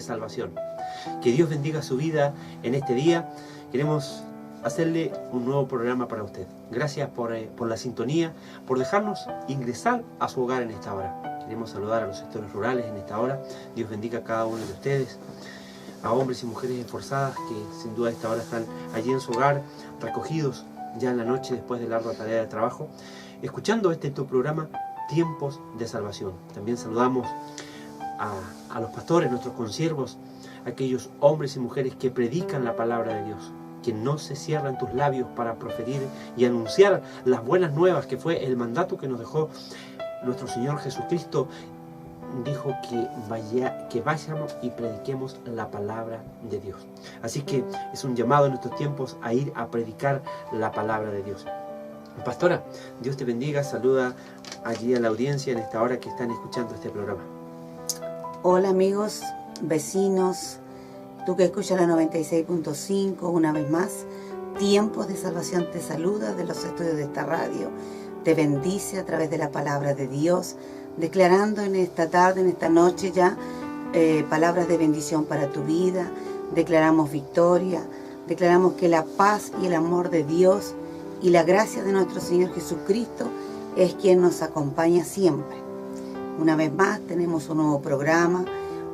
salvación. Que Dios bendiga su vida en este día. Queremos hacerle un nuevo programa para usted. Gracias por la sintonía, por dejarnos ingresar a su hogar en esta hora. Queremos saludar a los sectores rurales en esta hora. Dios bendiga a cada uno de ustedes, a hombres y mujeres esforzadas que sin duda a esta hora están allí en su hogar, recogidos ya en la noche después de la ardua tarea de trabajo, escuchando tu programa Tiempos de Salvación. También saludamos a los pastores, nuestros consiervos, aquellos hombres y mujeres que predican la palabra de Dios, que no se cierran tus labios para proferir y anunciar las buenas nuevas, que fue el mandato que nos dejó nuestro Señor Jesucristo. Dijo que vayamos y prediquemos la palabra de Dios. Así que es un llamado en estos tiempos a ir a predicar la palabra de Dios. Pastora, Dios te bendiga, saluda allí a la audiencia en esta hora que están escuchando este programa. Hola amigos, vecinos, tú que escuchas la 96.5, una vez más, Tiempos de Salvación te saluda de los estudios de esta radio, te bendice a través de la palabra de Dios, declarando en esta tarde, en esta noche ya, palabras de bendición para tu vida. Declaramos victoria, declaramos que la paz y el amor de Dios y la gracia de nuestro Señor Jesucristo es quien nos acompaña siempre. Una vez más tenemos un nuevo programa,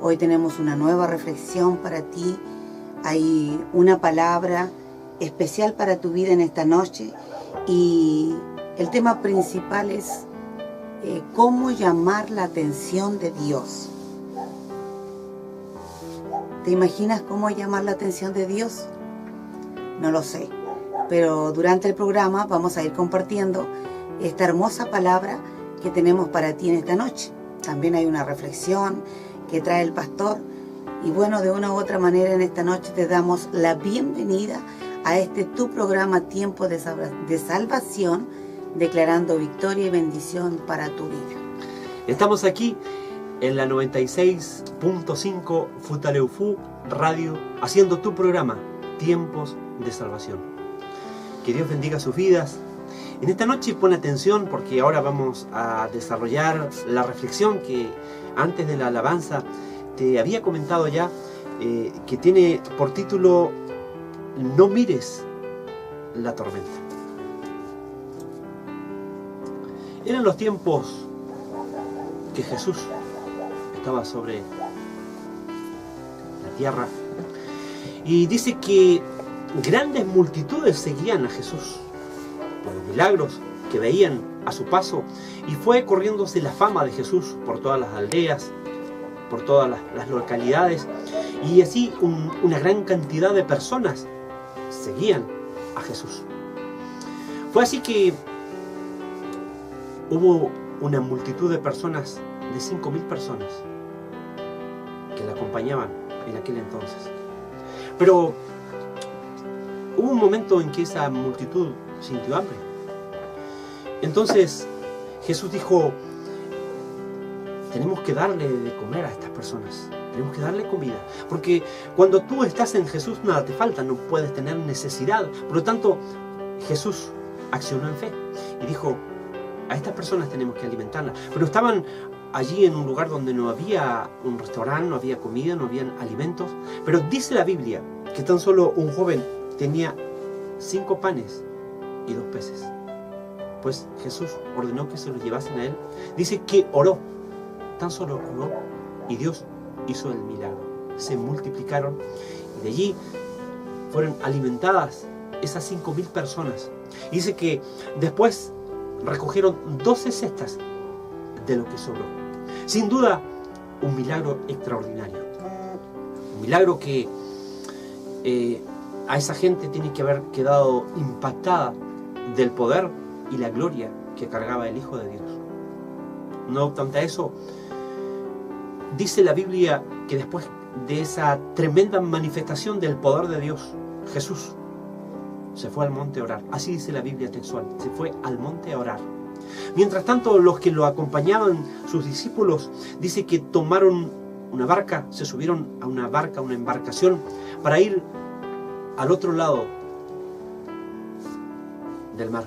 hoy tenemos una nueva reflexión para ti, hay una palabra especial para tu vida en esta noche y el tema principal es cómo llamar la atención de Dios. ¿Te imaginas cómo llamar la atención de Dios? No lo sé, pero durante el programa vamos a ir compartiendo esta hermosa palabra que tenemos para ti en esta noche. También hay una reflexión que trae el pastor y bueno, de una u otra manera en esta noche te damos la bienvenida a tu programa Tiempo de Salvación, declarando victoria y bendición para tu vida. Estamos aquí en la 96.5 Futaleufú Radio, haciendo tu programa Tiempos de Salvación. Que Dios bendiga sus vidas. En esta noche pon atención porque ahora vamos a desarrollar la reflexión que antes de la alabanza te había comentado ya, que tiene por título No mires la tormenta. Eran los tiempos que Jesús estaba sobre la tierra y dice que grandes multitudes seguían a Jesús por los milagros que veían a su paso y fue corriéndose la fama de Jesús por todas las aldeas, por todas las localidades y así una gran cantidad de personas seguían a Jesús. Fue así que hubo una multitud de personas, de 5.000 personas, que la acompañaban en aquel entonces. Pero hubo un momento en que esa multitud sintió hambre. Entonces Jesús dijo, tenemos que darle de comer a estas personas. Tenemos que darle comida. Porque cuando tú estás en Jesús nada te falta, no puedes tener necesidad. Por lo tanto, Jesús accionó en fe y dijo, a estas personas tenemos que alimentarlas. Pero estaban allí en un lugar donde no había un restaurante, no había comida, no habían alimentos. Pero dice la Biblia que tan solo un joven tenía 5 panes y 2 peces. Pues Jesús ordenó que se los llevasen a él. Dice que oró, tan solo oró, y Dios hizo el milagro. Se multiplicaron y de allí fueron alimentadas esas 5.000 personas. Y dice que después recogieron 12 cestas de lo que sobró. Sin duda, un milagro extraordinario. Un milagro que a esa gente tiene que haber quedado impactada del poder y la gloria que cargaba el Hijo de Dios. No obstante a eso, dice la Biblia que después de esa tremenda manifestación del poder de Dios, Jesús se fue al monte a orar. Así dice la Biblia textual, se fue al monte a orar. Mientras tanto, los que lo acompañaban, sus discípulos, dice que tomaron una barca, se subieron a una barca, una embarcación, para ir al otro lado del mar.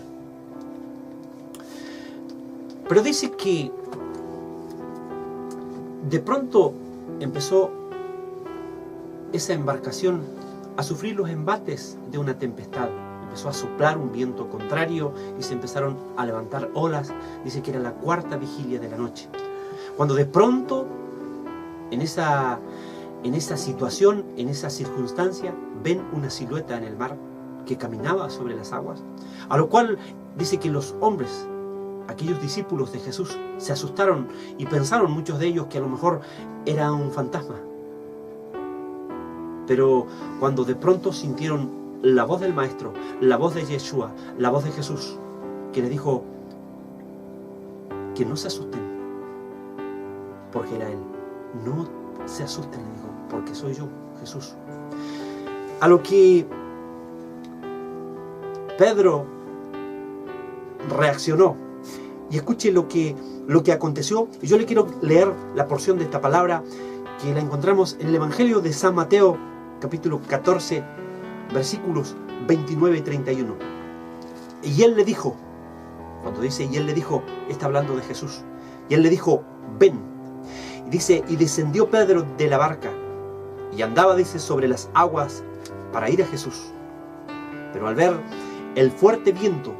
Pero dice que de pronto empezó esa embarcación a sufrir los embates de una tempestad. Empezó a soplar un viento contrario y se empezaron a levantar olas. Dice que era la 4ª vigilia de la noche. Cuando de pronto, en esa situación, en esa circunstancia, ven una silueta en el mar que caminaba sobre las aguas, a lo cual dice que los hombres, aquellos discípulos de Jesús, se asustaron y pensaron muchos de ellos que a lo mejor era un fantasma. Pero cuando de pronto sintieron la voz del Maestro, la voz de Yeshua, la voz de Jesús, que le dijo que no se asusten, porque era Él. No se asusten, le dijo, porque soy yo, Jesús. A lo que Pedro reaccionó. Y escuche lo que aconteció. Y yo le quiero leer la porción de esta palabra que la encontramos en el Evangelio de San Mateo, capítulo 14, versículos 29 y 31. Y él le dijo, cuando dice y él le dijo, está hablando de Jesús. Y él le dijo, ven. Y dice, y descendió Pedro de la barca y andaba, dice, sobre las aguas para ir a Jesús. Pero al ver el fuerte viento,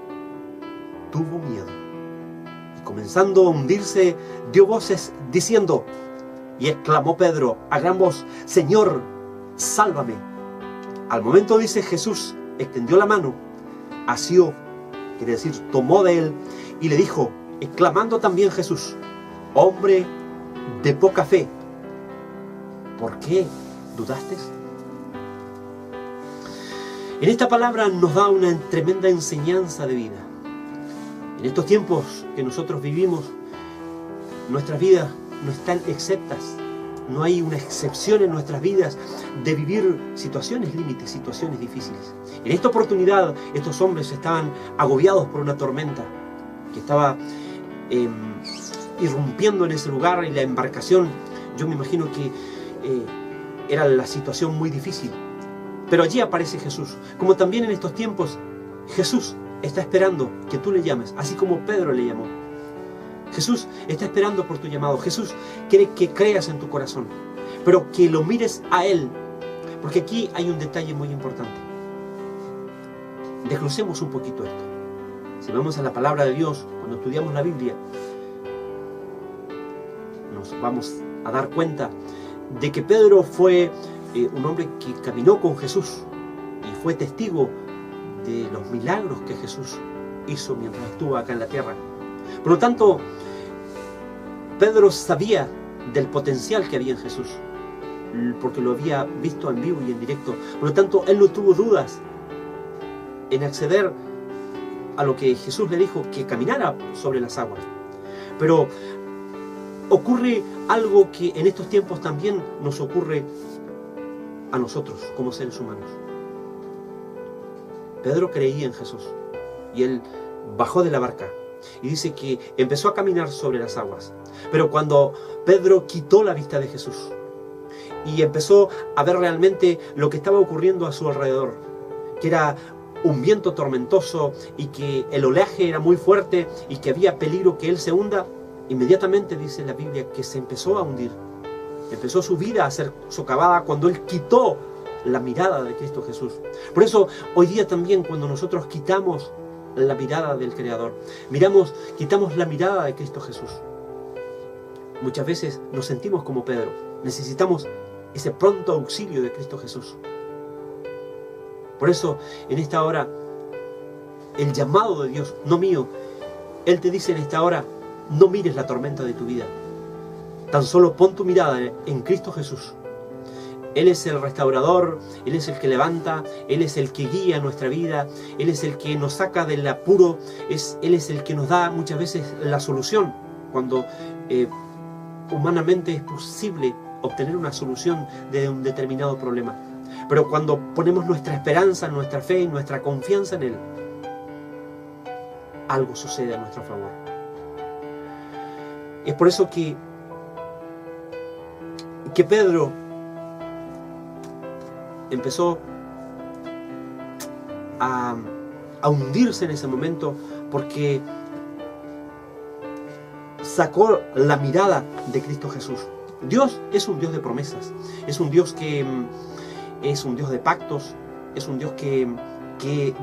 tuvo miedo. Y comenzando a hundirse, dio voces diciendo, y exclamó Pedro a gran voz, Señor, sálvame. Al momento, dice, Jesús extendió la mano, asió, quiere decir, tomó de él, y le dijo, exclamando también Jesús, hombre de poca fe, ¿por qué dudaste? En esta palabra nos da una tremenda enseñanza de vida. En estos tiempos que nosotros vivimos, nuestras vidas no están exceptas. No hay una excepción en nuestras vidas de vivir situaciones límites, situaciones difíciles. En esta oportunidad, estos hombres estaban agobiados por una tormenta que estaba irrumpiendo en ese lugar, y la embarcación, yo me imagino que era la situación muy difícil. Pero allí aparece Jesús. Como también en estos tiempos, Jesús está esperando que tú le llames, así como Pedro le llamó. Jesús está esperando por tu llamado. Jesús quiere que creas en tu corazón, pero que lo mires a Él. Porque aquí hay un detalle muy importante. Desglosemos un poquito esto. Si vamos a la palabra de Dios, cuando estudiamos la Biblia, nos vamos a dar cuenta de que Pedro fue un hombre que caminó con Jesús y fue testigo de los milagros que Jesús hizo mientras estuvo acá en la tierra. Por lo tanto, Pedro sabía del potencial que había en Jesús, porque lo había visto en vivo y en directo. Por lo tanto, él no tuvo dudas en acceder a lo que Jesús le dijo, que caminara sobre las aguas. Pero ocurre algo que en estos tiempos también nos ocurre a nosotros como seres humanos. Pedro creía en Jesús y él bajó de la barca y dice que empezó a caminar sobre las aguas. Pero cuando Pedro quitó la vista de Jesús y empezó a ver realmente lo que estaba ocurriendo a su alrededor, que era un viento tormentoso y que el oleaje era muy fuerte y que había peligro que él se hunda, inmediatamente dice la Biblia que se empezó a hundir. Empezó su vida a ser socavada cuando él quitó la mirada de Cristo Jesús. Por eso hoy día también, cuando nosotros quitamos la mirada del Creador, quitamos la mirada de Cristo Jesús, muchas veces nos sentimos como Pedro. Necesitamos ese pronto auxilio de Cristo Jesús. Por eso, en esta hora, el llamado de Dios, no mío, Él te dice en esta hora, no mires la tormenta de tu vida. Tan solo pon tu mirada en Cristo Jesús. Él es el restaurador, Él es el que levanta, Él es el que guía nuestra vida, Él es el que nos saca del apuro, Él es el que nos da muchas veces la solución, cuando humanamente es posible obtener una solución de un determinado problema. Pero cuando ponemos nuestra esperanza, nuestra fe y nuestra confianza en Él, algo sucede a nuestro favor. Es por eso que Pedro empezó a hundirse en ese momento, porque sacó la mirada de Cristo Jesús. Dios es un Dios de promesas, es un Dios que es un Dios de pactos, es un Dios que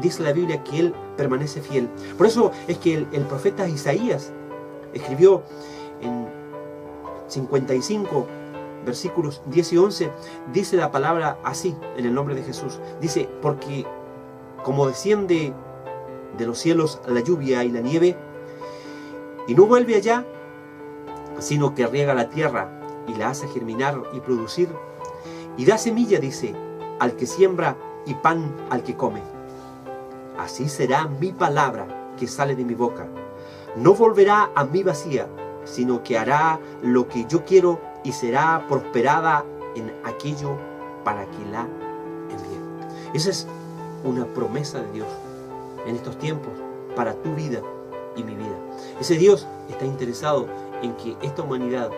dice la Biblia que Él permanece fiel. Por eso es que el profeta Isaías escribió en 55 versículos 10 y 11, dice la palabra así, en el nombre de Jesús. Dice, porque como desciende de los cielos la lluvia y la nieve, y no vuelve allá, sino que riega la tierra y la hace germinar y producir, y da semilla, dice, al que siembra y pan al que come. Así será mi palabra que sale de mi boca. No volverá a mí vacía, sino que hará lo que yo quiero y será prosperada en aquello para que la envíe. Esa es una promesa de Dios en estos tiempos para tu vida y mi vida. Ese Dios está interesado en que esta humanidad,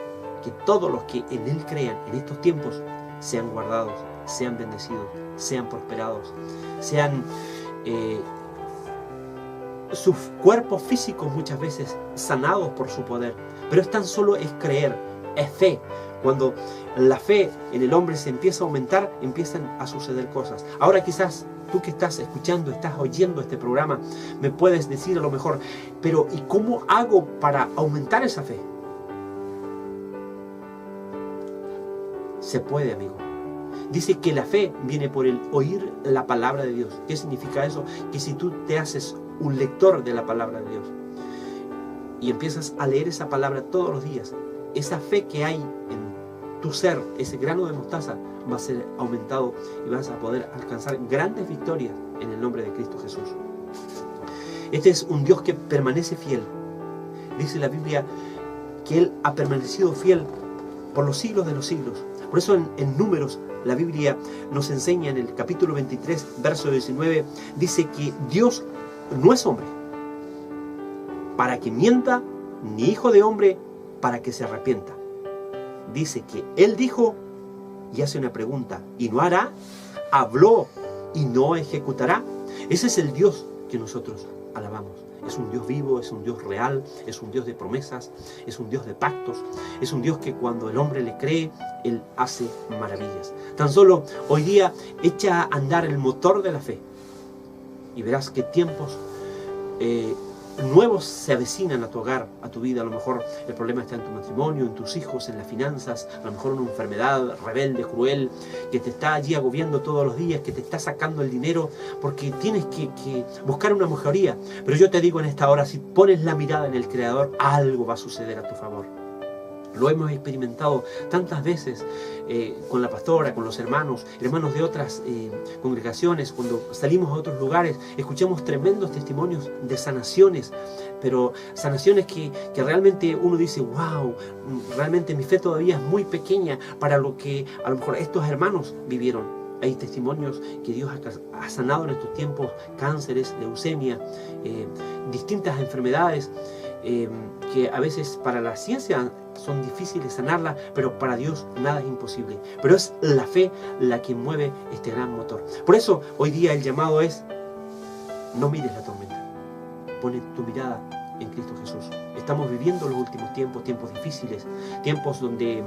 que todos los que en Él crean en estos tiempos, sean guardados, sean bendecidos, sean prosperados, sean sus cuerpos físicos muchas veces sanados por su poder. Pero es tan solo es creer, es fe. Cuando la fe en el hombre se empieza a aumentar, empiezan a suceder cosas. Ahora quizás tú que estás escuchando, estás oyendo este programa, me puedes decir a lo mejor, pero ¿y cómo hago para aumentar esa fe? Se puede, amigo. Dice que la fe viene por el oír la palabra de Dios. ¿Qué significa eso? Que si tú te haces un lector de la palabra de Dios y empiezas a leer esa palabra todos los días, esa fe que hay en tu ser, ese grano de mostaza, va a ser aumentado y vas a poder alcanzar grandes victorias en el nombre de Cristo Jesús. Este es un Dios que permanece fiel. Dice la Biblia que Él ha permanecido fiel por los siglos de los siglos. Por eso en Números, la Biblia nos enseña en el capítulo 23, verso 19, dice que Dios no es hombre para que mienta, ni hijo de hombre para que se arrepienta. Dice que Él dijo y hace una pregunta, y no hará, habló y no ejecutará. Ese es el Dios que nosotros alabamos. Es un Dios vivo, es un Dios real, es un Dios de promesas, es un Dios de pactos, es un Dios que cuando el hombre le cree, Él hace maravillas. Tan solo hoy día echa a andar el motor de la fe y verás que tiempos nuevos se avecinan a tu hogar, a tu vida. A lo mejor el problema está en tu matrimonio, en tus hijos, en las finanzas, a lo mejor una enfermedad rebelde, cruel, que te está allí agobiando todos los días, que te está sacando el dinero, porque tienes que buscar una mejoría. Pero yo te digo en esta hora, si pones la mirada en el Creador, algo va a suceder a tu favor. Lo hemos experimentado tantas veces con la pastora, con los hermanos de otras congregaciones. Cuando salimos a otros lugares, escuchamos tremendos testimonios de sanaciones, pero sanaciones que realmente uno dice, wow, realmente mi fe todavía es muy pequeña para lo que a lo mejor estos hermanos vivieron. Hay testimonios que Dios ha sanado en estos tiempos, cánceres, leucemia, distintas enfermedades que a veces para la ciencia son difíciles sanarlas, pero para Dios nada es imposible. Pero es la fe la que mueve este gran motor. Por eso hoy día el llamado es: no mires la tormenta, pone tu mirada en Cristo Jesús. Estamos viviendo los últimos tiempos, tiempos difíciles, tiempos donde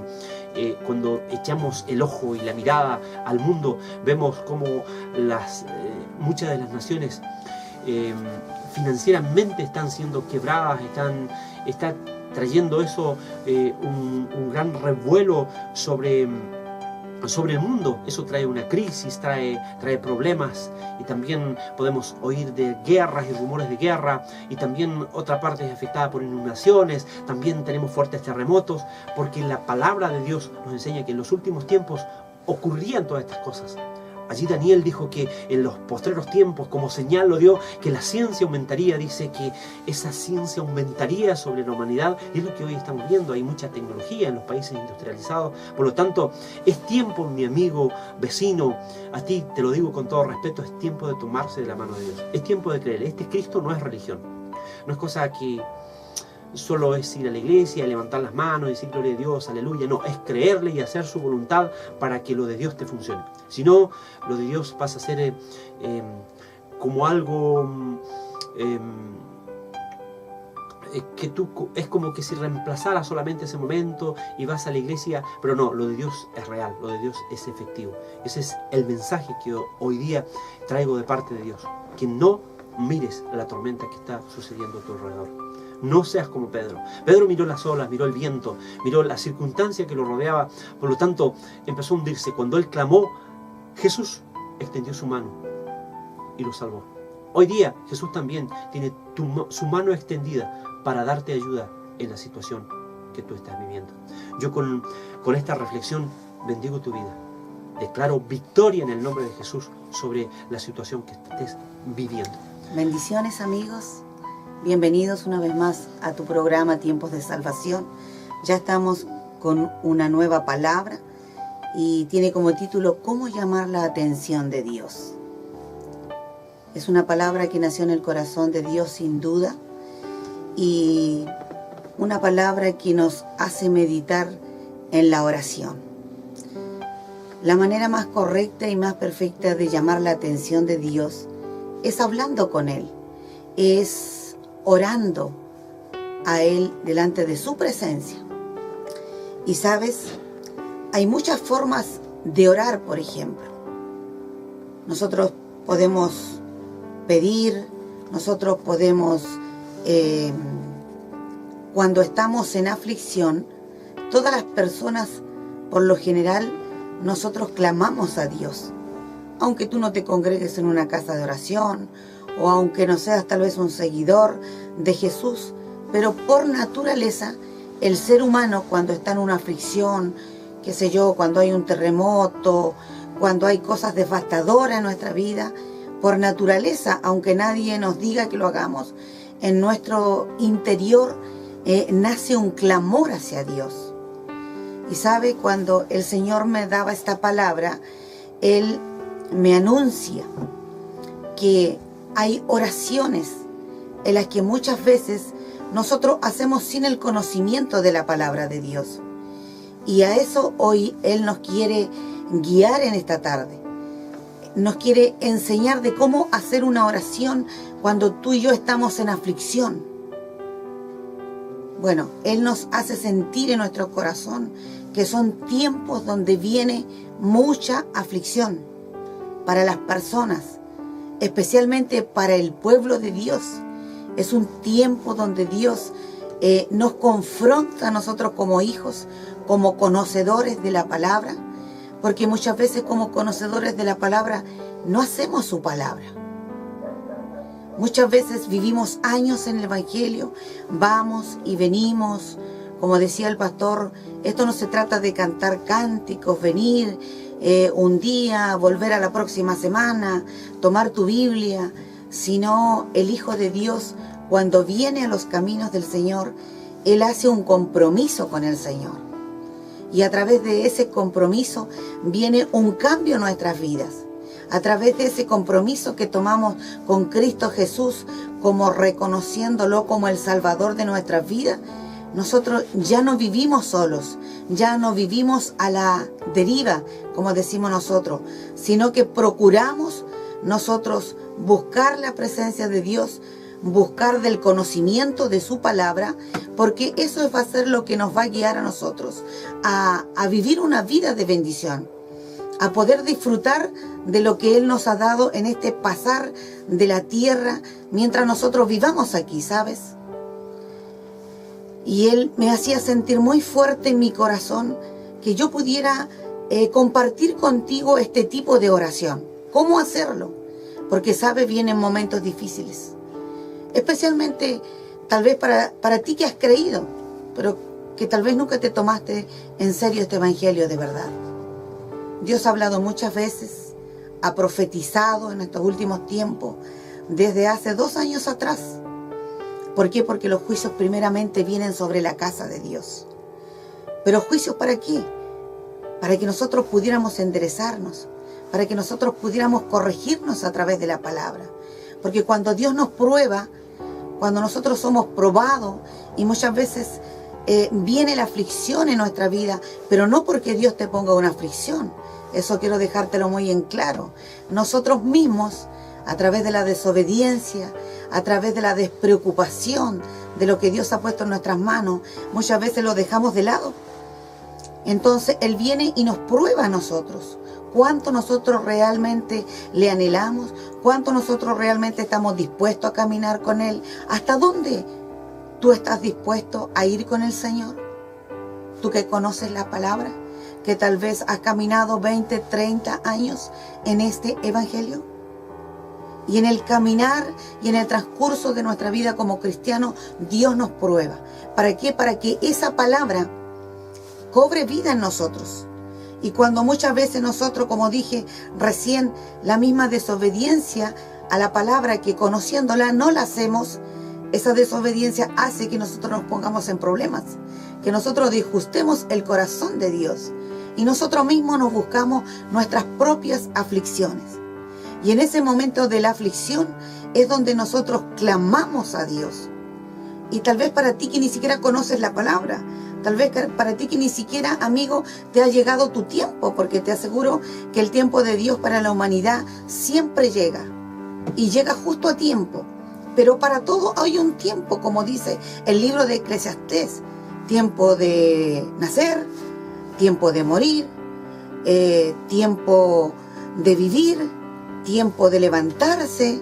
cuando echamos el ojo y la mirada al mundo, vemos como muchas de las naciones financieramente están siendo quebradas, está trayendo eso un gran revuelo sobre el mundo. Eso trae una crisis, trae problemas, y también podemos oír de guerras y rumores de guerra, y también otra parte es afectada por inundaciones, también tenemos fuertes terremotos, porque la palabra de Dios nos enseña que en los últimos tiempos ocurrirían todas estas cosas. Allí Daniel dijo que en los postreros tiempos, como señal lo dio, que la ciencia aumentaría. Dice que esa ciencia aumentaría sobre la humanidad, y es lo que hoy estamos viendo. Hay mucha tecnología en los países industrializados. Por lo tanto, es tiempo, mi amigo, vecino, a ti te lo digo con todo respeto, es tiempo de tomarse de la mano de Dios. Es tiempo de creer. Este Cristo no es religión. No es cosa que solo es ir a la iglesia, levantar las manos y decir gloria a Dios, aleluya. No, es creerle y hacer su voluntad para que lo de Dios te funcione. Si no, lo de Dios pasa a ser como algo es como que si reemplazara solamente ese momento y vas a la iglesia, pero no, lo de Dios es real, lo de Dios es efectivo. Ese es el mensaje que hoy día traigo de parte de Dios, que no mires la tormenta que está sucediendo a tu alrededor. No seas como Pedro. Pedro miró las olas, miró el viento, miró la circunstancia que lo rodeaba, por lo tanto empezó a hundirse. Cuando él clamó, Jesús extendió su mano y lo salvó. Hoy día Jesús también tiene su mano extendida para darte ayuda en la situación que tú estás viviendo. Yo con esta reflexión bendigo tu vida. Declaro victoria en el nombre de Jesús sobre la situación que estés viviendo. Bendiciones, amigos. Bienvenidos una vez más a tu programa Tiempos de Salvación. Ya estamos con una nueva palabra y tiene como título ¿Cómo llamar la atención de Dios? Es una palabra que nació en el corazón de Dios sin duda y una palabra que nos hace meditar en la oración. La manera más correcta y más perfecta de llamar la atención de Dios es hablando con Él, es orando a Él delante de su presencia. Y sabes, hay muchas formas de orar, por ejemplo. Nosotros podemos pedir, nosotros podemos, cuando estamos en aflicción, todas las personas, por lo general, nosotros clamamos a Dios. Aunque tú no te congregues en una casa de oración, o aunque no seas tal vez un seguidor de Jesús, pero por naturaleza, el ser humano cuando está en una aflicción, qué sé yo, cuando hay un terremoto, cuando hay cosas devastadoras en nuestra vida, por naturaleza, aunque nadie nos diga que lo hagamos, en nuestro interior nace un clamor hacia Dios. Y sabe, cuando el Señor me daba esta palabra, Él me anuncia que hay oraciones en las que muchas veces nosotros hacemos sin el conocimiento de la palabra de Dios. Y a eso hoy Él nos quiere guiar en esta tarde. Nos quiere enseñar de cómo hacer una oración cuando tú y yo estamos en aflicción. Bueno, Él nos hace sentir en nuestro corazón que son tiempos donde viene mucha aflicción para las personas, especialmente para el pueblo de Dios. Es un tiempo donde Dios nos confronta a nosotros como hijos, como conocedores de la palabra, porque muchas veces como conocedores de la palabra no hacemos su palabra. Muchas veces vivimos años en el Evangelio, vamos y venimos, como decía el pastor, esto no se trata de cantar cánticos, venir un día, volver a la próxima semana, tomar tu Biblia, sino el Hijo de Dios, cuando viene a los caminos del Señor, Él hace un compromiso con el Señor. Y a través de ese compromiso viene un cambio en nuestras vidas. A través de ese compromiso que tomamos con Cristo Jesús, como reconociéndolo como el Salvador de nuestras vidas, nosotros ya no vivimos solos, ya no vivimos a la deriva, como decimos nosotros, sino que procuramos nosotros buscar la presencia de Dios, buscar del conocimiento de su palabra, porque eso va a ser lo que nos va a guiar a nosotros a vivir una vida de bendición, a poder disfrutar de lo que Él nos ha dado en este pasar de la tierra mientras nosotros vivamos aquí, ¿sabes? Y Él me hacía sentir muy fuerte en mi corazón que yo pudiera compartir contigo este tipo de oración. ¿Cómo hacerlo? Porque, ¿sabes? Vienen momentos difíciles. Especialmente, tal vez para ti que has creído, pero que tal vez nunca te tomaste en serio este evangelio de verdad. Dios ha hablado muchas veces, ha profetizado en estos últimos tiempos, desde hace 2 años atrás. ¿Por qué? Porque los juicios primeramente vienen sobre la casa de Dios. ¿Pero juicios para qué? Para que nosotros pudiéramos enderezarnos, para que nosotros pudiéramos corregirnos a través de la palabra. Porque cuando Dios nos prueba, cuando nosotros somos probados, y muchas veces viene la aflicción en nuestra vida, pero no porque Dios te ponga una aflicción. Eso quiero dejártelo muy en claro. Nosotros mismos, a través de la desobediencia, a través de la despreocupación de lo que Dios ha puesto en nuestras manos, muchas veces lo dejamos de lado. Entonces Él viene y nos prueba a nosotros. Cuánto nosotros realmente le anhelamos, cuánto nosotros realmente estamos dispuestos a caminar con Él. ¿Hasta dónde tú estás dispuesto a ir con el Señor? Tú que conoces la palabra, que tal vez has caminado 20, 30 años en este evangelio. Y en el caminar y en el transcurso de nuestra vida como cristianos, Dios nos prueba. ¿Para qué? Para que esa palabra cobre vida en nosotros. Y cuando muchas veces nosotros, como dije recién, la misma desobediencia a la palabra, que conociéndola no la hacemos, esa desobediencia hace que nosotros nos pongamos en problemas, que nosotros disgustemos el corazón de Dios y nosotros mismos nos buscamos nuestras propias aflicciones. Y en ese momento de la aflicción es donde nosotros clamamos a Dios. Y tal vez para ti que ni siquiera conoces la palabra, tal vez para ti que ni siquiera, amigo, te ha llegado tu tiempo, porque te aseguro que el tiempo de Dios para la humanidad siempre llega. Y llega justo a tiempo. Pero para todo hay un tiempo, como dice el libro de Eclesiastés. Tiempo de nacer, tiempo de morir, tiempo de vivir, tiempo de levantarse,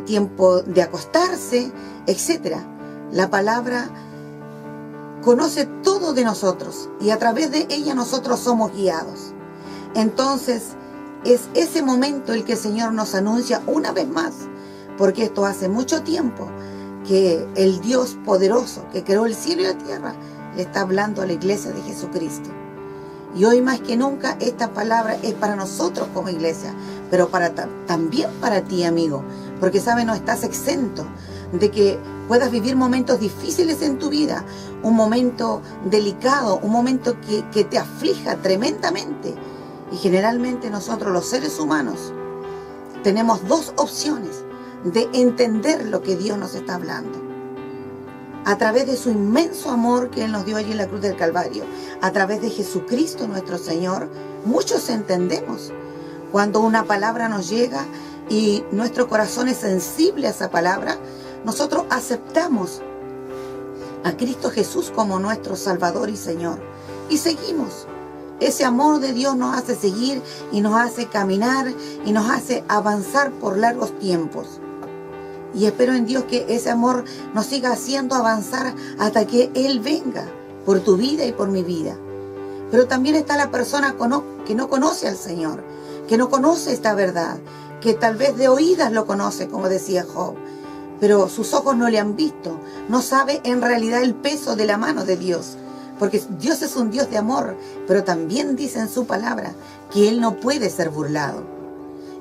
tiempo de acostarse, etc. La palabra conoce todo de nosotros y a través de ella nosotros somos guiados. Entonces es ese momento el que el Señor nos anuncia una vez más, porque esto hace mucho tiempo que el Dios poderoso que creó el cielo y la tierra le está hablando a la iglesia de Jesucristo. Y hoy más que nunca esta palabra es para nosotros como iglesia, pero también para ti, amigo, porque sabes, no estás exento de que puedas vivir momentos difíciles en tu vida, un momento delicado, un momento que te aflija tremendamente. Y generalmente nosotros, los seres humanos, tenemos dos opciones de entender lo que Dios nos está hablando. A través de su inmenso amor que Él nos dio allí en la cruz del Calvario, a través de Jesucristo nuestro Señor, muchos entendemos. Cuando una palabra nos llega y nuestro corazón es sensible a esa palabra, nosotros aceptamos a Cristo Jesús como nuestro Salvador y Señor. Y seguimos. Ese amor de Dios nos hace seguir y nos hace caminar y nos hace avanzar por largos tiempos. Y espero en Dios que ese amor nos siga haciendo avanzar hasta que Él venga por tu vida y por mi vida. Pero también está la persona que no conoce al Señor, que no conoce esta verdad, que tal vez de oídas lo conoce, como decía Job, pero sus ojos no le han visto, no sabe en realidad el peso de la mano de Dios, porque Dios es un Dios de amor, pero también dice en su palabra que Él no puede ser burlado.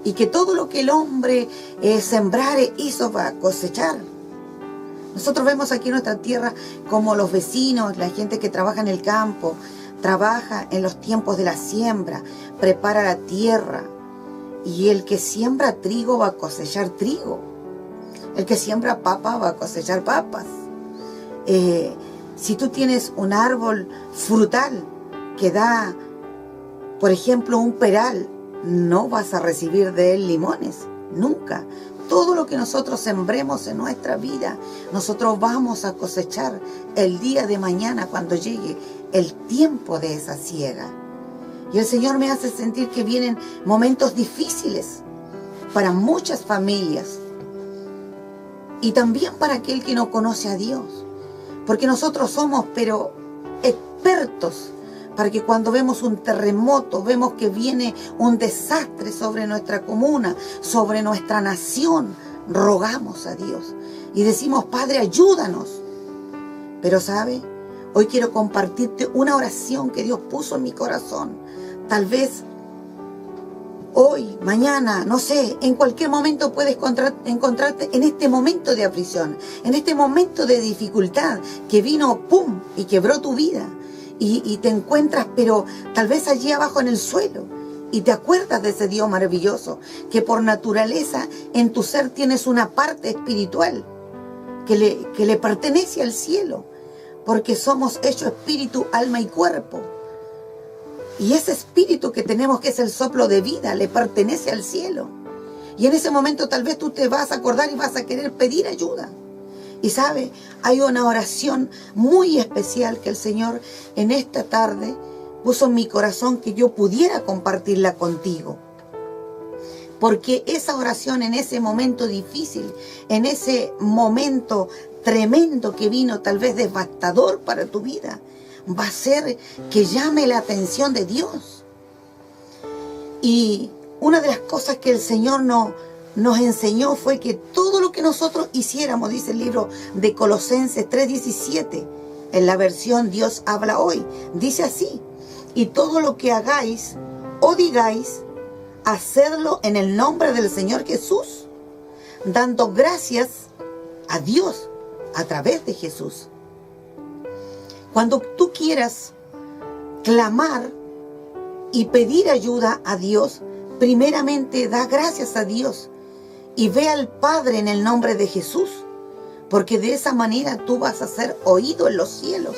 Y que todo lo que el hombre sembrare, hizo va a cosechar. Nosotros vemos aquí en nuestra tierra como los vecinos, la gente que trabaja en el campo, trabaja en los tiempos de la siembra, prepara la tierra. Y el que siembra trigo va a cosechar trigo. El que siembra papa va a cosechar papas. Si tú tienes un árbol frutal que da, por ejemplo, un peral, no vas a recibir de él limones, nunca. Todo lo que nosotros sembremos en nuestra vida, nosotros vamos a cosechar el día de mañana cuando llegue el tiempo de esa siega. Y el Señor me hace sentir que vienen momentos difíciles para muchas familias y también para aquel que no conoce a Dios. Porque nosotros somos, pero expertos, para que cuando vemos un terremoto, vemos que viene un desastre sobre nuestra comuna, sobre nuestra nación, rogamos a Dios y decimos: Padre, ayúdanos. Pero ¿sabe? Hoy quiero compartirte una oración que Dios puso en mi corazón. Tal vez hoy, mañana, no sé, en cualquier momento puedes encontrarte en este momento de aflicción, en este momento de dificultad que vino, ¡pum!, y quebró tu vida. Y te encuentras, pero tal vez allí abajo en el suelo, y te acuerdas de ese Dios maravilloso, que por naturaleza en tu ser tienes una parte espiritual que le pertenece al cielo, porque somos hechos espíritu, alma y cuerpo. Y ese espíritu que tenemos, que es el soplo de vida, le pertenece al cielo. Y en ese momento tal vez tú te vas a acordar y vas a querer pedir ayuda. Y sabe, hay una oración muy especial que el Señor en esta tarde puso en mi corazón que yo pudiera compartirla contigo. Porque esa oración en ese momento difícil, en ese momento tremendo que vino, tal vez devastador para tu vida, va a ser que llame la atención de Dios. Y una de las cosas que el Señor nos enseñó fue que todo lo que nosotros hiciéramos, dice el libro de Colosenses 3:17, en la versión Dios habla hoy, dice así: y todo lo que hagáis o digáis, hacerlo en el nombre del Señor Jesús, dando gracias a Dios a través de Jesús. Cuando tú quieras clamar y pedir ayuda a Dios, primeramente da gracias a Dios y ve al Padre en el nombre de Jesús, porque de esa manera tú vas a ser oído en los cielos.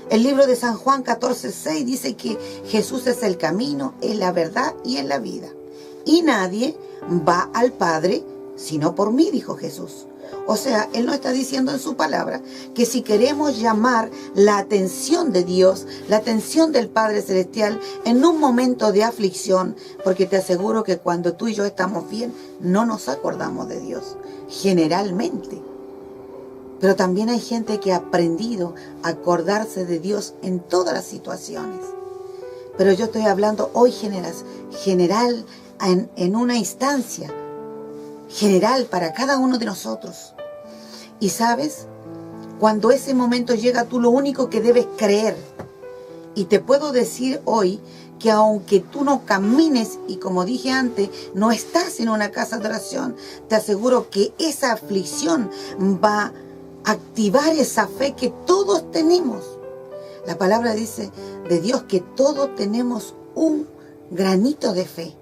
El libro de San Juan 14:6 dice que Jesús es el camino, es la verdad y es la vida. Y nadie va al Padre sino por mí, dijo Jesús. O sea, Él nos está diciendo en su palabra que si queremos llamar la atención de Dios, la atención del Padre Celestial en un momento de aflicción, porque te aseguro que cuando tú y yo estamos bien, no nos acordamos de Dios, generalmente. Pero también hay gente que ha aprendido a acordarse de Dios en todas las situaciones. Pero yo estoy hablando hoy general en una instancia general para cada uno de nosotros. Y sabes, cuando ese momento llega, tú lo único que debes creer. Y te puedo decir hoy que aunque tú no camines y, como dije antes, no estás en una casa de oración, te aseguro que esa aflicción va a activar esa fe que todos tenemos. La palabra dice de Dios que todos tenemos un granito de fe.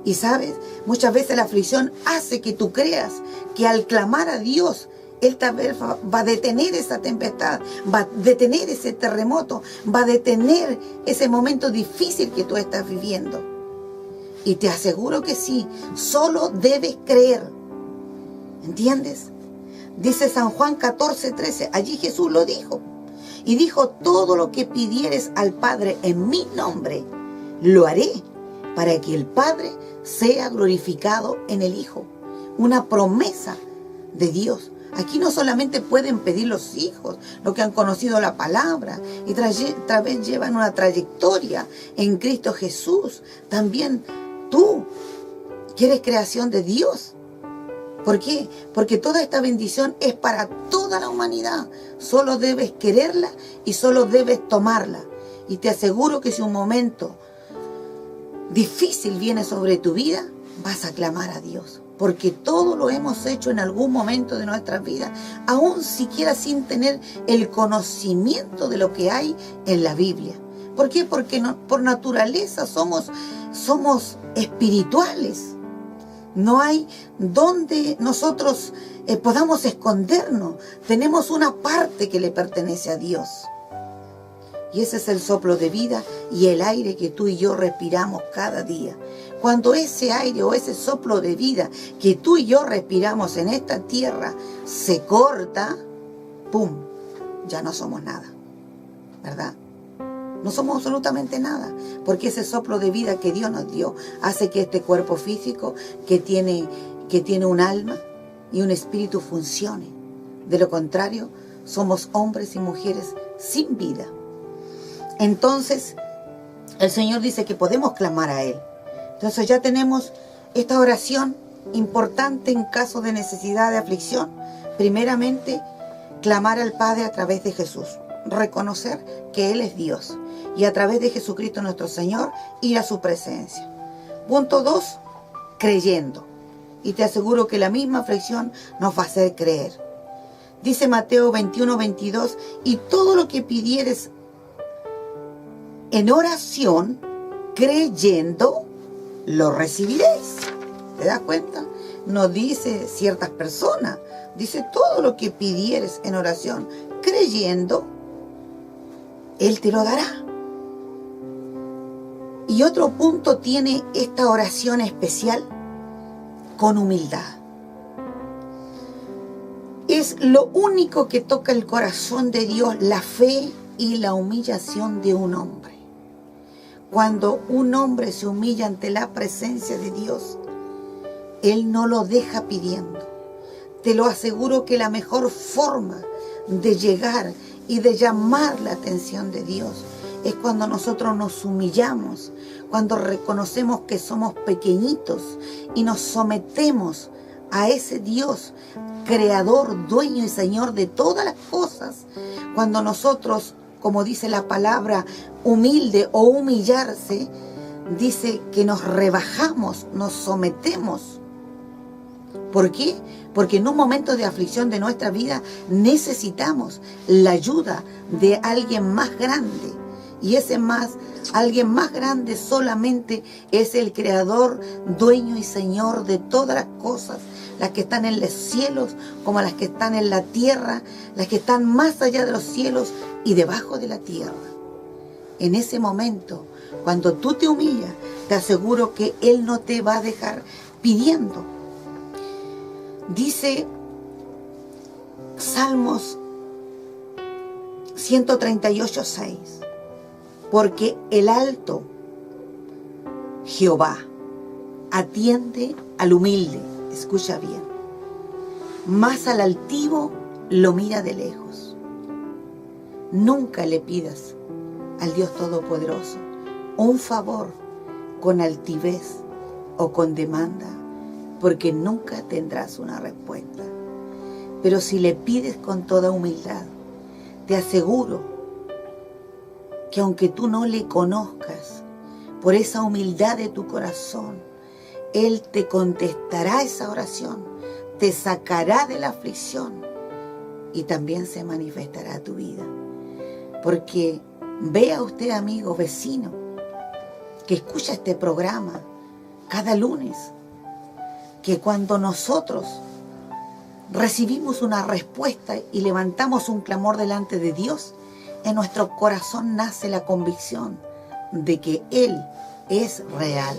Y sabes, muchas veces la aflicción hace que tú creas que al clamar a Dios, Él tal vez va a detener esa tempestad, va a detener ese terremoto, va a detener ese momento difícil que tú estás viviendo. Y te aseguro que sí, solo debes creer. ¿Entiendes? Dice San Juan 14:13, allí Jesús lo dijo. Y dijo: todo lo que pidieres al Padre en mi nombre, lo haré, para que el Padre sea glorificado en el Hijo. Una promesa de Dios. Aquí no solamente pueden pedir los hijos, los que han conocido la palabra y otra vez llevan una trayectoria en Cristo Jesús. También tú, que eres creación de Dios. ¿Por qué? Porque toda esta bendición es para toda la humanidad. Solo debes quererla y solo debes tomarla. Y te aseguro que si un momento difícil viene sobre tu vida, vas a clamar a Dios. Porque todo lo hemos hecho en algún momento de nuestras vidas, aún siquiera sin tener el conocimiento de lo que hay en la Biblia. ¿Por qué? Porque por naturaleza somos espirituales. No hay donde nosotros podamos escondernos. Tenemos una parte que le pertenece a Dios. Y ese es el soplo de vida y el aire que tú y yo respiramos cada día. Cuando ese aire o ese soplo de vida que tú y yo respiramos en esta tierra se corta, ¡pum!, ya no somos nada, ¿verdad? No somos absolutamente nada, porque ese soplo de vida que Dios nos dio hace que este cuerpo físico que tiene un alma y un espíritu funcione. De lo contrario, somos hombres y mujeres sin vida. Entonces, el Señor dice que podemos clamar a Él. Entonces ya tenemos esta oración importante en caso de necesidad de aflicción. Primeramente, clamar al Padre a través de Jesús. Reconocer que Él es Dios. Y a través de Jesucristo nuestro Señor, ir a su presencia. Punto 2, creyendo. Y te aseguro que la misma aflicción nos va a hacer creer. Dice Mateo 21:22, y todo lo que pidieres en oración, creyendo, lo recibiréis. ¿Te das cuenta? No dice ciertas personas, dice todo lo que pidieres en oración, creyendo, Él te lo dará. Y otro punto tiene esta oración especial, con humildad. Es lo único que toca el corazón de Dios, la fe y la humillación de un hombre. Cuando un hombre se humilla ante la presencia de Dios, Él no lo deja pidiendo. Te lo aseguro que la mejor forma de llegar y de llamar la atención de Dios es cuando nosotros nos humillamos, cuando reconocemos que somos pequeñitos y nos sometemos a ese Dios, creador, dueño y señor de todas las cosas. Cuando nosotros, como dice la palabra, humilde o humillarse, dice que nos rebajamos, nos sometemos. ¿Por qué? Porque en un momento de aflicción de nuestra vida necesitamos la ayuda de alguien más grande. Y alguien más grande solamente es el creador, dueño y señor de todas las cosas, las que están en los cielos como las que están en la tierra, las que están más allá de los cielos y debajo de la tierra. En ese momento, cuando tú te humillas, te aseguro que Él no te va a dejar pidiendo. Dice Salmos 138:6, porque el alto Jehová atiende al humilde, escucha bien, mas al altivo lo mira de lejos. Nunca le pidas al Dios Todopoderoso un favor con altivez o con demanda, porque nunca tendrás una respuesta. Pero si le pides con toda humildad, te aseguro que aunque tú no le conozcas, por esa humildad de tu corazón, Él te contestará esa oración, te sacará de la aflicción y también se manifestará a tu vida. Porque vea usted, amigo, vecino, que escucha este programa cada lunes, que cuando nosotros recibimos una respuesta y levantamos un clamor delante de Dios, en nuestro corazón nace la convicción de que Él es real.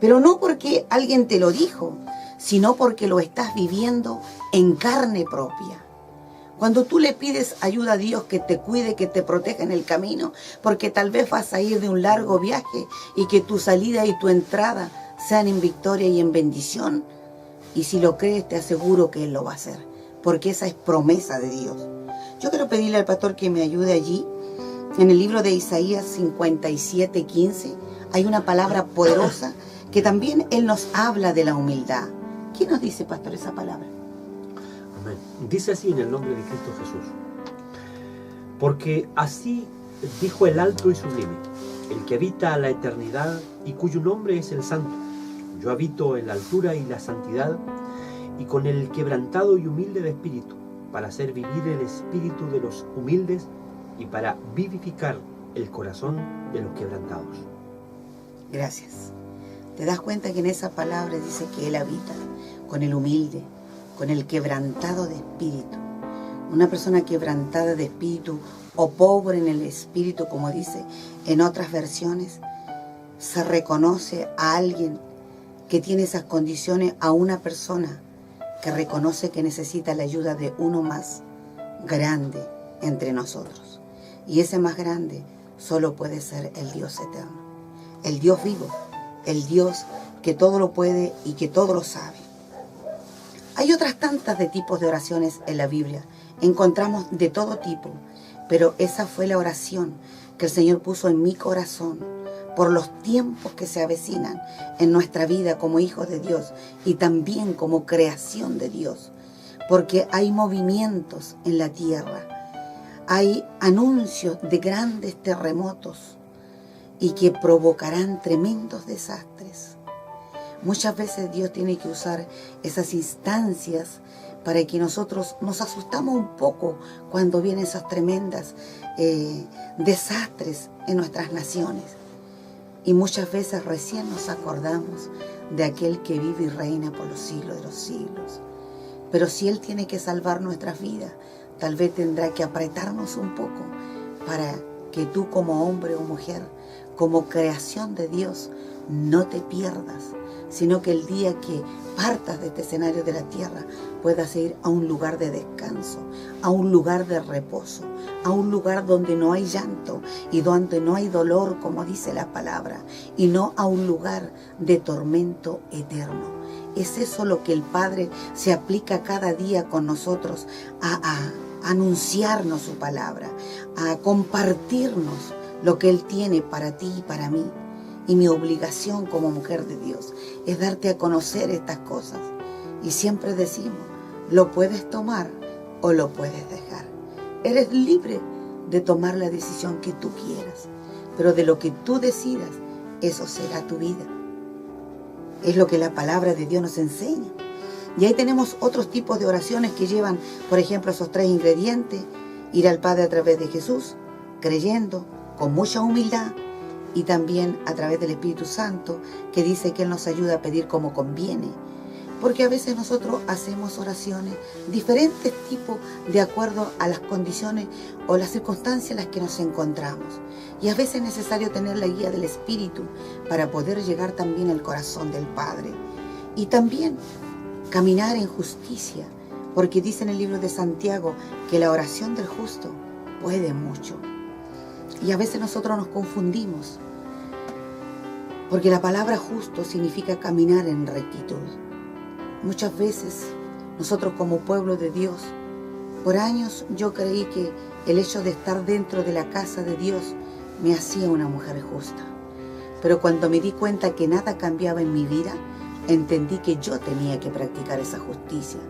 Pero no porque alguien te lo dijo, sino porque lo estás viviendo en carne propia. Cuando tú le pides ayuda a Dios que te cuide, que te proteja en el camino, porque tal vez vas a ir de un largo viaje y que tu salida y tu entrada sean en victoria y en bendición, y si lo crees te aseguro que Él lo va a hacer, porque esa es promesa de Dios. Yo quiero pedirle al pastor que me ayude allí. En el libro de Isaías 57:15 hay una palabra poderosa que también Él nos habla de la humildad. ¿Qué nos dice, pastor, esa palabra? Amén. Dice así en el nombre de Cristo Jesús: porque así dijo el alto y sublime, el que habita la eternidad y cuyo nombre es el Santo. Yo habito en la altura y la santidad, y con el quebrantado y humilde de espíritu, para hacer vivir el espíritu de los humildes y para vivificar el corazón de los quebrantados. Gracias. ¿Te das cuenta que en esa palabra dice que Él habita con el humilde, con el quebrantado de espíritu? Una persona quebrantada de espíritu o pobre en el espíritu, como dice en otras versiones, se reconoce a alguien que tiene esas condiciones, a una persona que reconoce que necesita la ayuda de uno más grande entre nosotros. Y ese más grande solo puede ser el Dios eterno, el Dios vivo, el Dios que todo lo puede y que todo lo sabe. Hay otras tantas de tipos de oraciones en la Biblia. Encontramos de todo tipo, pero esa fue la oración que el Señor puso en mi corazón por los tiempos que se avecinan en nuestra vida como hijos de Dios y también como creación de Dios. Porque hay movimientos en la tierra, hay anuncios de grandes terremotos y que provocarán tremendos desastres. Muchas veces Dios tiene que usar esas instancias para que nosotros nos asustamos un poco cuando vienen esas tremendas desastres en nuestras naciones. Y muchas veces recién nos acordamos de aquel que vive y reina por los siglos de los siglos. Pero si Él tiene que salvar nuestras vidas, tal vez tendrá que apretarnos un poco para que tú como hombre o mujer, como creación de Dios, no te pierdas, sino que el día que partas de este escenario de la tierra puedas ir a un lugar de descanso, a un lugar de reposo, a un lugar donde no hay llanto y donde no hay dolor, como dice la palabra, y no a un lugar de tormento eterno. Es eso lo que el Padre se aplica cada día con nosotros, a anunciarnos su palabra, a compartirnos lo que Él tiene para ti y para mí. Y mi obligación como mujer de Dios es darte a conocer estas cosas. Y siempre decimos, lo puedes tomar o lo puedes dejar. Eres libre de tomar la decisión que tú quieras, pero de lo que tú decidas, eso será tu vida. Es lo que la palabra de Dios nos enseña. Y ahí tenemos otros tipos de oraciones que llevan, por ejemplo, esos 3 ingredientes: ir al Padre a través de Jesús, creyendo, con mucha humildad, y también a través del Espíritu Santo, que dice que Él nos ayuda a pedir como conviene. Porque a veces nosotros hacemos oraciones, diferentes tipos, de acuerdo a las condiciones o las circunstancias en las que nos encontramos. Y a veces es necesario tener la guía del Espíritu para poder llegar también al corazón del Padre. Y también caminar en justicia, porque dice en el libro de Santiago que la oración del justo puede mucho. Y a veces nosotros nos confundimos, porque la palabra justo significa caminar en rectitud. Muchas veces nosotros como pueblo de Dios, por años yo creí que el hecho de estar dentro de la casa de Dios me hacía una mujer justa. Pero cuando me di cuenta que nada cambiaba en mi vida, entendí que yo tenía que practicar esa justicia.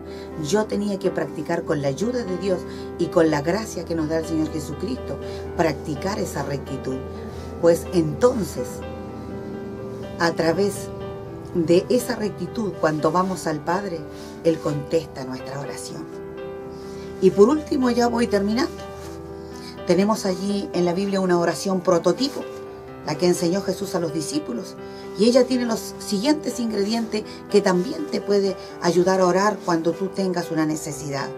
Yo tenía que practicar, con la ayuda de Dios y con la gracia que nos da el Señor Jesucristo, practicar esa rectitud. Pues entonces, a través de esa rectitud, cuando vamos al Padre, Él contesta nuestra oración. Y por último, ya voy terminando. Tenemos allí en la Biblia una oración prototipo, la que enseñó Jesús a los discípulos. Y ella tiene los siguientes ingredientes que también te puede ayudar a orar cuando tú tengas una necesidad.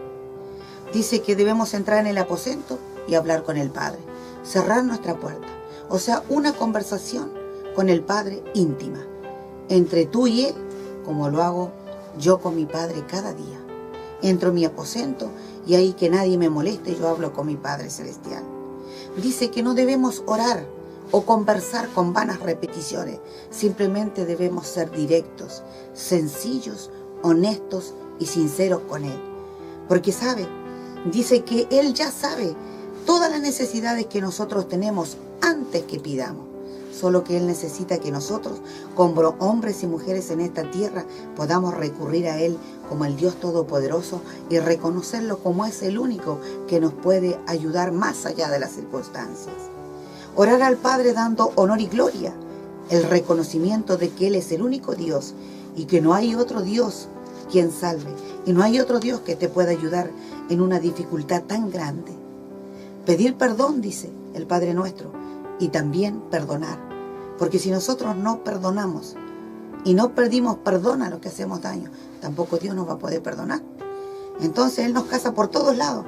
Dice que debemos entrar en el aposento y hablar con el Padre, cerrar nuestra puerta. O sea, una conversación con el Padre íntima, entre tú y Él, como lo hago yo con mi Padre cada día. Entro en mi aposento y ahí que nadie me moleste, yo hablo con mi Padre Celestial. Dice que no debemos orar o conversar con vanas repeticiones. Simplemente debemos ser directos, sencillos, honestos y sinceros con Él. Porque dice que Él ya sabe todas las necesidades que nosotros tenemos antes que pidamos. Solo que Él necesita que nosotros, como hombres y mujeres en esta tierra, podamos recurrir a Él como el Dios Todopoderoso y reconocerlo como es el único que nos puede ayudar más allá de las circunstancias. Orar al Padre dando honor y gloria, el reconocimiento de que Él es el único Dios y que no hay otro Dios quien salve, y no hay otro Dios que te pueda ayudar en una dificultad tan grande. Pedir perdón, dice el Padre nuestro, y también perdonar, porque si nosotros no perdonamos y no pedimos perdón a los que hacemos daño, tampoco Dios nos va a poder perdonar. Entonces Él nos caza por todos lados.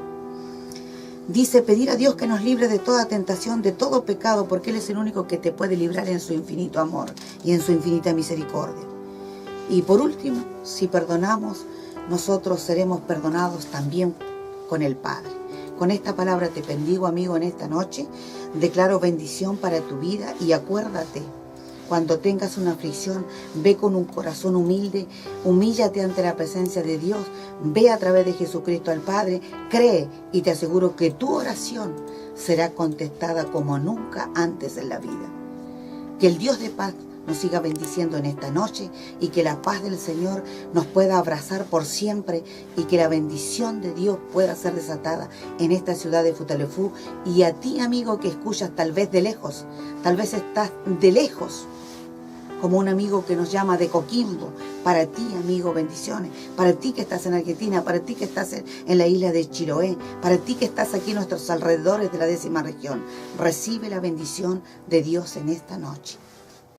Dice pedir a Dios que nos libre de toda tentación, de todo pecado, porque Él es el único que te puede librar en su infinito amor y en su infinita misericordia. Y por último, si perdonamos, nosotros seremos perdonados también con el Padre. Con esta palabra te bendigo, amigo, en esta noche. Declaro bendición para tu vida y acuérdate, cuando tengas una aflicción, ve con un corazón humilde, humíllate ante la presencia de Dios, ve a través de Jesucristo al Padre, cree y te aseguro que tu oración será contestada como nunca antes en la vida. Que el Dios de paz nos siga bendiciendo en esta noche y que la paz del Señor nos pueda abrazar por siempre y que la bendición de Dios pueda ser desatada en esta ciudad de Futaleufú. Y a ti, amigo, que escuchas tal vez de lejos, tal vez estás de lejos, como un amigo que nos llama de Coquimbo. Para ti, amigo, bendiciones. Para ti que estás en Argentina, para ti que estás en la isla de Chiloé, para ti que estás aquí en nuestros alrededores de la 10ª región. Recibe la bendición de Dios en esta noche.